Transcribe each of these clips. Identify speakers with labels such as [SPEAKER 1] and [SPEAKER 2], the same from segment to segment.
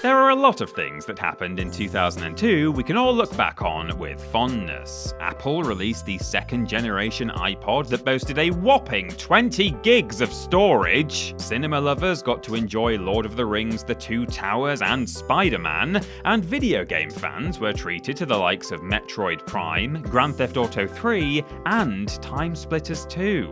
[SPEAKER 1] There are a lot of things that happened in 2002 we can all look back on with fondness. Apple released the second generation iPod that boasted a whopping 20 gigs of storage. Cinema lovers got to enjoy Lord of the Rings, The Two Towers and Spider-Man, and video game fans were treated to the likes of Metroid Prime, Grand Theft Auto 3 and Time Splitters 2.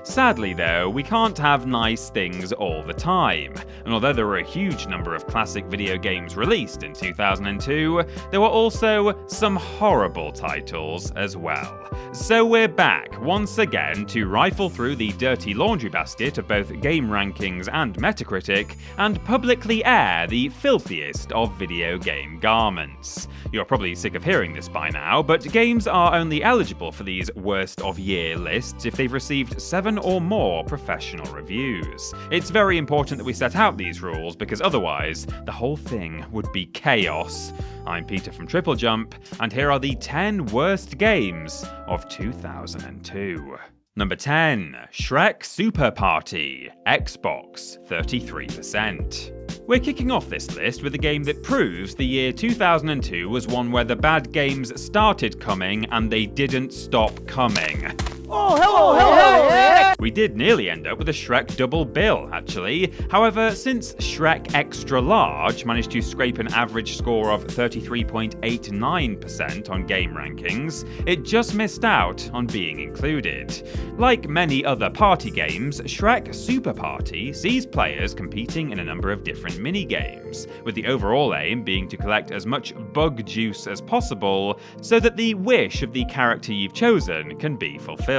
[SPEAKER 1] Sadly though, we can't have nice things all the time, and although there were a huge number of classic video games released in 2002, there were also some horrible titles as well. So we're back once again to rifle through the dirty laundry basket of both game rankings and Metacritic and publicly air the filthiest of video game garments. You're probably sick of hearing this by now, but games are only eligible for these worst of year lists if they've received 7 or more professional reviews. It's very important that we set out these rules because otherwise the whole thing would be chaos. I'm Peter from TripleJump, and here are the 10 worst games of 2002. Number 10. Shrek Super Party, Xbox, 33%. We're kicking off this list with a game that proves the year 2002 was one where the bad games started coming and they didn't stop coming.
[SPEAKER 2] Oh, hello!
[SPEAKER 1] We did nearly end up with a Shrek double bill, actually. However, since Shrek Extra Large managed to scrape an average score of 33.89% on game rankings, it just missed out on being included. Like many other party games, Shrek Super Party sees players competing in a number of different mini-games, with the overall aim being to collect as much bug juice as possible so that the wish of the character you've chosen can be fulfilled.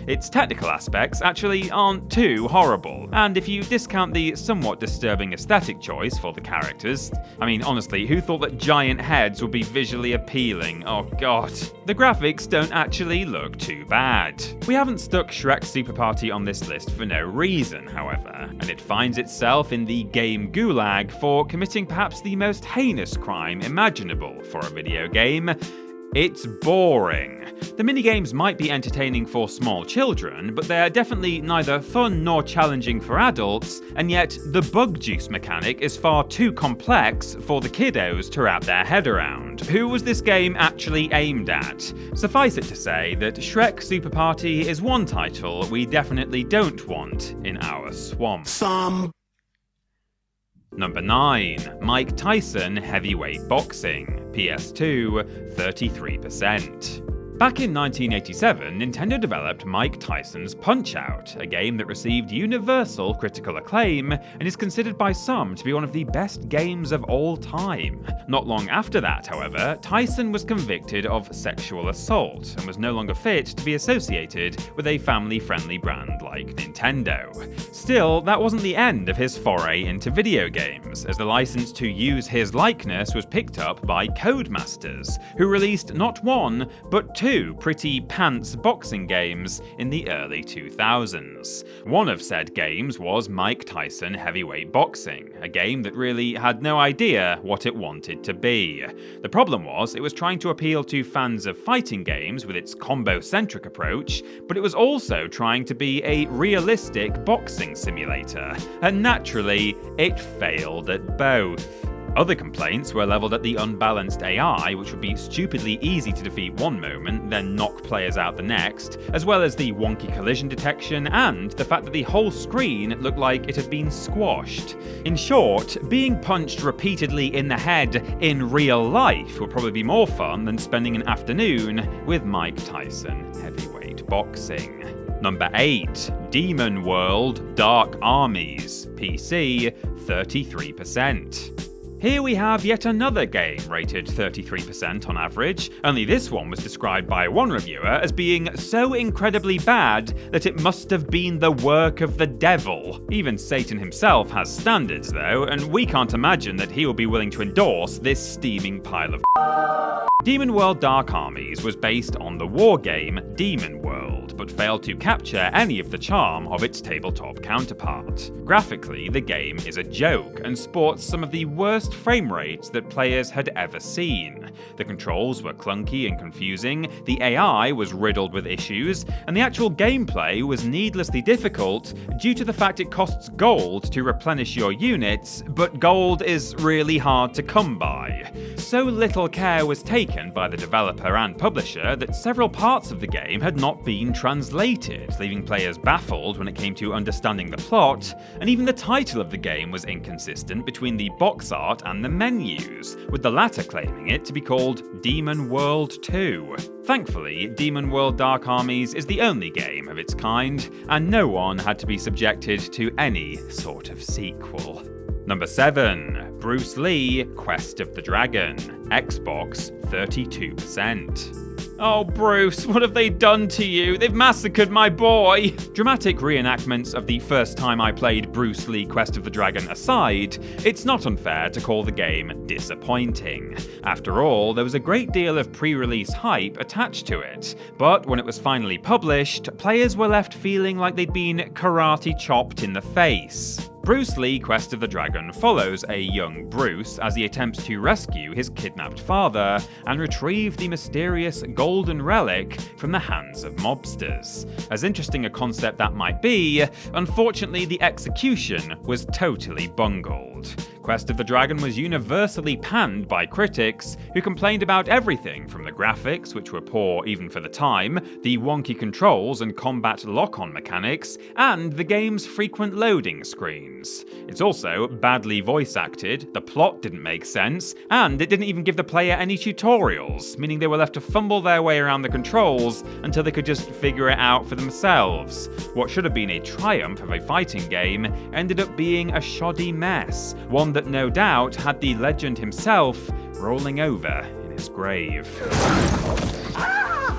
[SPEAKER 1] Its technical aspects actually aren't too horrible, and if you discount the somewhat disturbing aesthetic choice for the characters, I mean honestly, who thought that giant heads would be visually appealing? Oh god. The graphics don't actually look too bad. We haven't stuck Shrek Super Party on this list for no reason, however, and it finds itself in the game gulag for committing perhaps the most heinous crime imaginable for a video game. It's boring. The minigames might be entertaining for small children, but they're definitely neither fun nor challenging for adults, and yet the bug juice mechanic is far too complex for the kiddos to wrap their head around. Who was this game actually aimed at? Suffice it to say that Shrek Super Party is one title we definitely don't want in our swamp. Number 9. Mike Tyson Heavyweight Boxing, PS2, 33%. Back in 1987, Nintendo developed Mike Tyson's Punch-Out!, a game that received universal critical acclaim and is considered by some to be one of the best games of all time. Not long after that, however, Tyson was convicted of sexual assault and was no longer fit to be associated with a family-friendly brand like Nintendo. Still, that wasn't the end of his foray into video games, as the license to use his likeness was picked up by Codemasters, who released not one, but 2 pretty pants boxing games in the early 2000s. One of said games was Mike Tyson Heavyweight Boxing, a game that really had no idea what it wanted to be. The problem was, it was trying to appeal to fans of fighting games with its combo-centric approach, but it was also trying to be a realistic boxing simulator, and naturally, it failed at both. Other complaints were levelled at the unbalanced AI, which would be stupidly easy to defeat one moment, then knock players out the next, as well as the wonky collision detection and the fact that the whole screen looked like it had been squashed. In short, being punched repeatedly in the head in real life would probably be more fun than spending an afternoon with Mike Tyson Heavyweight Boxing. Number 8. Demon World Dark Armies, PC, 33%. Here we have yet another game rated 33% on average, only this one was described by one reviewer as being so incredibly bad that it must have been the work of the devil. Even Satan himself has standards though, and we can't imagine that he will be willing to endorse this steaming pile of Demon World Dark Armies was based on the war game Demon World. excelled, but failed to capture any of the charm of its tabletop counterpart. Graphically, the game is a joke and sports some of the worst frame rates that players had ever seen. The controls were clunky and confusing, the AI was riddled with issues, and the actual gameplay was needlessly difficult due to the fact it costs gold to replenish your units, but gold is really hard to come by. So little care was taken by the developer and publisher that several parts of the game had not been translated, leaving players baffled when it came to understanding the plot, and even the title of the game was inconsistent between the box art and the menus, with the latter claiming it to be called Demon World 2. Thankfully, Demon World Dark Armies is the only game of its kind, and no one had to be subjected to any sort of sequel. Number 7. Bruce Lee Quest of the Dragon, Xbox 32%. Oh Bruce, what have they done to you? They've massacred my boy! Dramatic reenactments of the first time I played Bruce Lee Quest of the Dragon aside, it's not unfair to call the game disappointing. After all, there was a great deal of pre-release hype attached to it, but when it was finally published, players were left feeling like they'd been karate chopped in the face. Bruce Lee Quest of the Dragon follows a young Bruce as he attempts to rescue his kidnapped father and retrieve the mysterious golden relic from the hands of mobsters. As interesting a concept that might be, unfortunately the execution was totally bungled. Quest of the Dragon was universally panned by critics, who complained about everything from the graphics, which were poor even for the time, the wonky controls and combat lock-on mechanics, and the game's frequent loading screens. It's also badly voice acted, the plot didn't make sense, and it didn't even give the player any tutorials, meaning they were left to fumble their way around the controls until they could just figure it out for themselves. What should have been a triumph of a fighting game ended up being a shoddy mess, one that no doubt had the legend himself rolling over in his grave.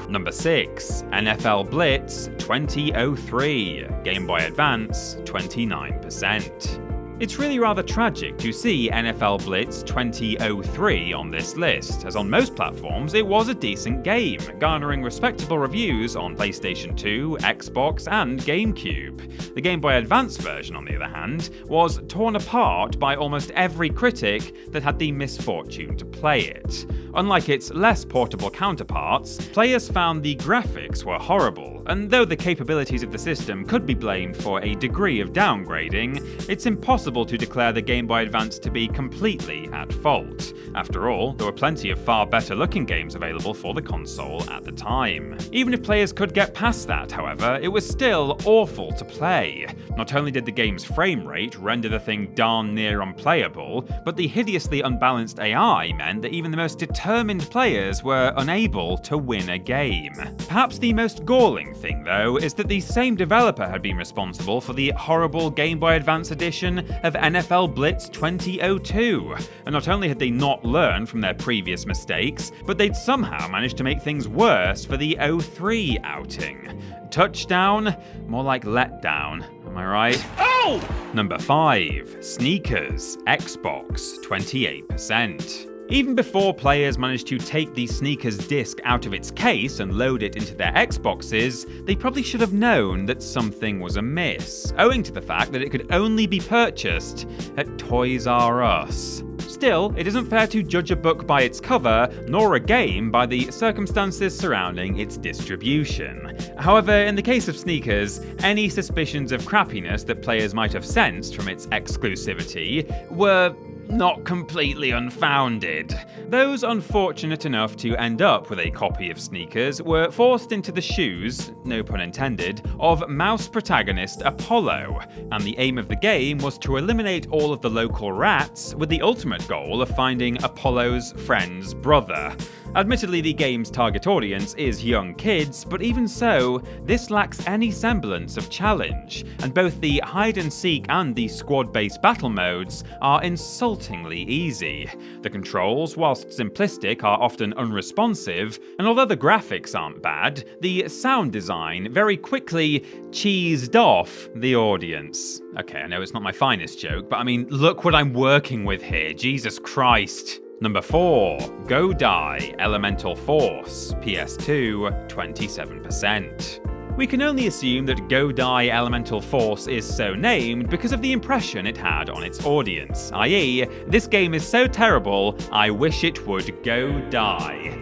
[SPEAKER 1] Number 6. NFL Blitz 2003, Game Boy Advance 29%. It's really rather tragic to see NFL Blitz 2003 on this list, as on most platforms it was a decent game, garnering respectable reviews on PlayStation 2, Xbox, and GameCube. The Game Boy Advance version, on the other hand, was torn apart by almost every critic that had the misfortune to play it. Unlike its less portable counterparts, players found the graphics were horrible, and though the capabilities of the system could be blamed for a degree of downgrading, it's impossible to declare the Game Boy Advance to be completely at fault. After all, there were plenty of far better looking games available for the console at the time. Even if players could get past that, however, it was still awful to play. Not only did the game's frame rate render the thing darn near unplayable, but the hideously unbalanced AI meant that even the most determined players were unable to win a game. Perhaps the most galling thing, though, is that the same developer had been responsible for the horrible Game Boy Advance edition of NFL Blitz 2002. And not only had they not learned from their previous mistakes, but they'd somehow managed to make things worse for the 03 outing. Touchdown? More like letdown, am I right? Oh! Number 5. Sneakers, Xbox 28%. Even before players managed to take the Sneakers disc out of its case and load it into their Xboxes, they probably should have known that something was amiss, owing to the fact that it could only be purchased at Toys R Us. Still, it isn't fair to judge a book by its cover, nor a game by the circumstances surrounding its distribution. However, in the case of Sneakers, any suspicions of crappiness that players might have sensed from its exclusivity were not completely unfounded. Those unfortunate enough to end up with a copy of Sneakers were forced into the shoes, no pun intended, of mouse protagonist Apollo, and the aim of the game was to eliminate all of the local rats with the ultimate goal of finding Apollo's friend's brother. Admittedly, the game's target audience is young kids, but even so, this lacks any semblance of challenge, and both the hide-and-seek and the squad-based battle modes are insultingly easy. The controls, whilst simplistic, are often unresponsive, and although the graphics aren't bad, the sound design very quickly cheesed off the audience. Okay, I know it's not my finest joke, but I mean, look what I'm working with here, Jesus Christ. Number 4. Go Die Elemental Force, PS2, 27%. We can only assume that Go Die Elemental Force is so named because of the impression it had on its audience, i.e., this game is so terrible, I wish it would go die.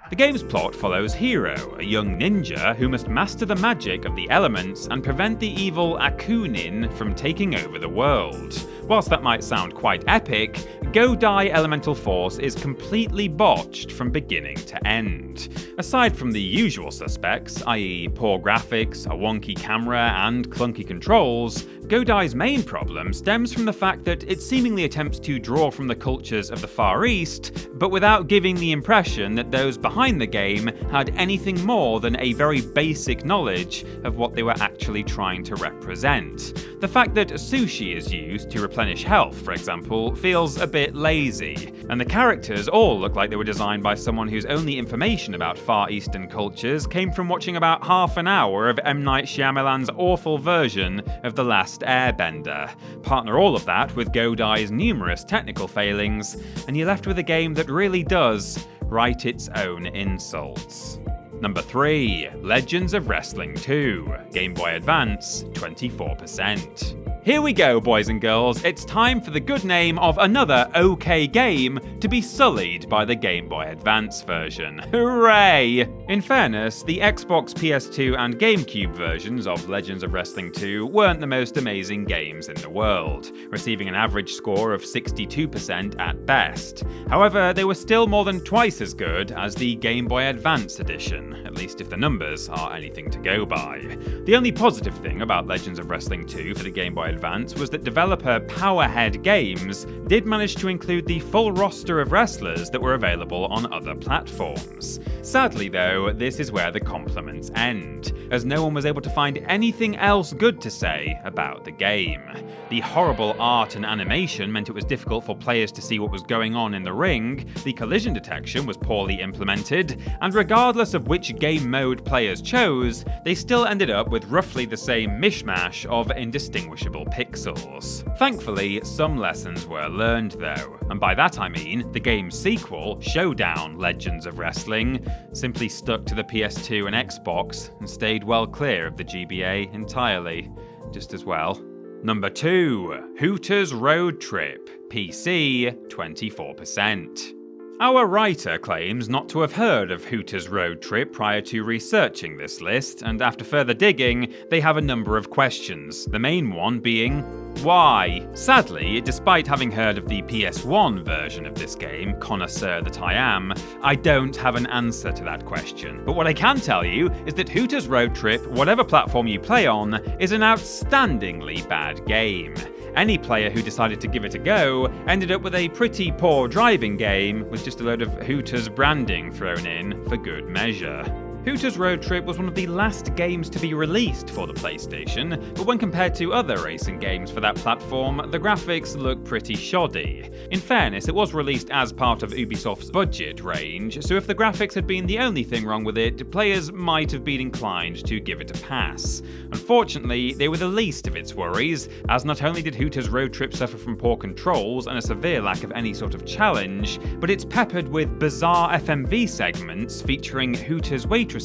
[SPEAKER 1] The game's plot follows Hiro, a young ninja who must master the magic of the elements and prevent the evil Akunin from taking over the world. Whilst that might sound quite epic, Go Die Elemental Force is completely botched from beginning to end. Aside from the usual suspects, i.e. poor graphics, a wonky camera, and clunky controls, Go Die's main problem stems from the fact that it seemingly attempts to draw from the cultures of the Far East, but without giving the impression that those behind the game had anything more than a very basic knowledge of what they were actually trying to represent. The fact that sushi is used to replenish health, for example, feels a bit lazy, and the characters all look like they were designed by someone whose only information about Far Eastern cultures came from watching about half an hour of M. Night Shyamalan's awful version of The Last Airbender. Partner all of that with Go Die's numerous technical failings, and you're left with a game that really does write its own insults. Number 3. Legends of Wresting 2, Game Boy Advance, 24%. Here we go, boys and girls, it's time for the good name of another OK game to be sullied by the Game Boy Advance version. Hooray! In fairness, the Xbox, PS2 and GameCube versions of Legends of Wresting 2 weren't the most amazing games in the world, receiving an average score of 62% at best. However, they were still more than twice as good as the Game Boy Advance edition, at least if the numbers are anything to go by. The only positive thing about Legends of Wresting 2 for the Game Boy Advance was that developer Powerhead Games did manage to include the full roster of wrestlers that were available on other platforms. Sadly though, this is where the compliments end, as no one was able to find anything else good to say about the game. The horrible art and animation meant it was difficult for players to see what was going on in the ring, the collision detection was poorly implemented, and regardless of which game mode players chose, they still ended up with roughly the same mishmash of indistinguishable pixels. Thankfully, some lessons were learned though, and by that I mean the game's sequel, Showdown Legends of Wrestling, simply stuck to the PS2 and Xbox and stayed well clear of the GBA entirely, just as well. Number 2. Hooters Road Trip, PC, 24%. Our writer claims not to have heard of Hooters Road Trip prior to researching this list, and after further digging, they have a number of questions, the main one being, why? Sadly, despite having heard of the PS1 version of this game, connoisseur that I am, I don't have an answer to that question. But what I can tell you is that Hooters Road Trip, whatever platform you play on, is an outstandingly bad game. Any player who decided to give it a go ended up with a pretty poor driving game with just a load of Hooters branding thrown in for good measure. Hooters Road Trip was one of the last games to be released for the PlayStation, but when compared to other racing games for that platform, the graphics look pretty shoddy. In fairness, it was released as part of Ubisoft's budget range, so if the graphics had been the only thing wrong with it, players might have been inclined to give it a pass. Unfortunately, they were the least of its worries, as not only did Hooters Road Trip suffer from poor controls and a severe lack of any sort of challenge, but it's peppered with bizarre FMV segments featuring Hooters waitresses,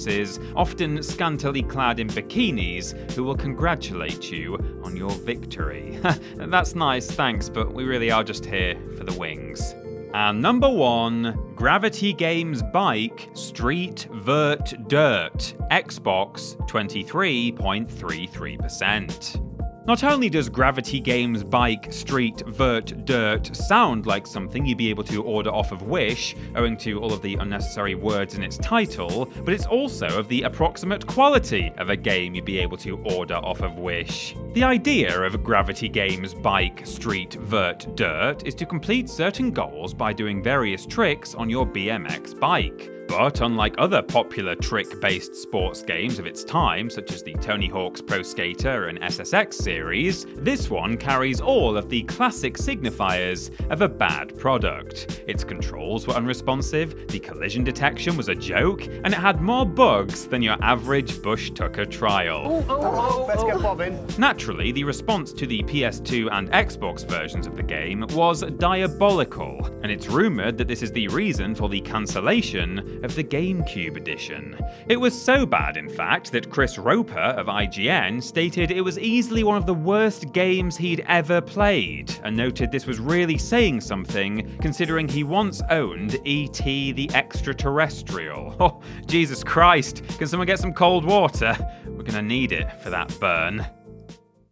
[SPEAKER 1] often scantily clad in bikinis, who will congratulate you on your victory. That's nice, thanks, but we really are just here for the wings. And number 1, Gravity Games Bike Street Vert Dirt, Xbox, 23.33%. Not only does Gravity Games Bike Street Vert Dirt sound like something you'd be able to order off of Wish, owing to all of the unnecessary words in its title, but it's also of the approximate quality of a game you'd be able to order off of Wish. The idea of Gravity Games Bike Street Vert Dirt is to complete certain goals by doing various tricks on your BMX bike. But unlike other popular trick-based sports games of its time, such as the Tony Hawk's Pro Skater and SSX series, this one carries all of the classic signifiers of a bad product. Its controls were unresponsive, the collision detection was a joke, and it had more bugs than your average Bush Tucker trial.
[SPEAKER 2] Let's get bobbing.
[SPEAKER 1] Naturally, the response to the PS2 and Xbox versions of the game was diabolical, and it's rumoured that this is the reason for the cancellation of the GameCube edition. It was so bad, in fact, that Chris Roper of IGN stated it was easily one of the worst games he'd ever played, and noted this was really saying something considering he once owned E.T. the Extraterrestrial. Oh, Jesus Christ, can someone get some cold water? We're gonna need it for that burn.